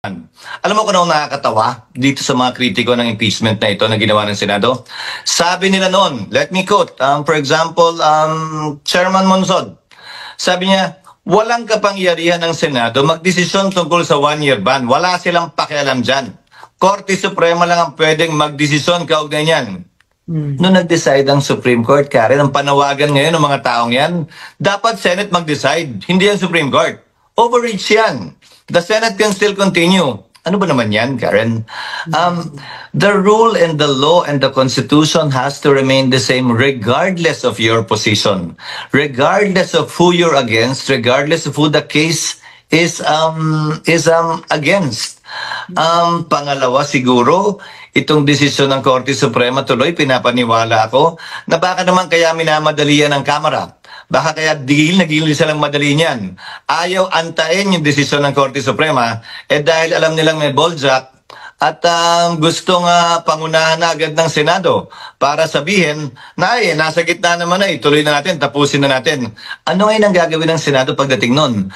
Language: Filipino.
Alam mo kung ano nakakatawa dito sa mga kritiko ng impeachment na ito na ginawa ng Senado? Sabi nila noon, let me quote, for example, Chairman Monsod. Sabi niya, walang kapangyarihan ng Senado magdesisyon tungkol sa one-year ban. Wala silang pakialam dyan. Korte Suprema lang ang pwedeng magdesisyon kaugnay niyan. Noong nag-decide ang Supreme Court, Karen, ang panawagan ngayon ng mga taong yan, dapat Senate mag-decide, hindi ang Supreme Court. Overreach yan. The Senate can still continue. Ano ba naman yan, Karen? The rule and the law and the Constitution has to remain the same regardless of your position, regardless of who you're against, regardless of who the case is against. Pangalawa siguro, itong desisyon ng Korte Suprema tuloy, pinapaniwala ako na baka naman kaya minamadalian ng Kamara. Baka kaya nagigil silang madali niyan. Ayaw antayin yung desisyon ng Korte Suprema dahil alam nilang may balljack at gustong pangunahan na agad ng Senado para sabihin na nasa gitna naman na ituloy na natin, tapusin na natin. Ano ngayon ang gagawin ng Senado pagdating nun?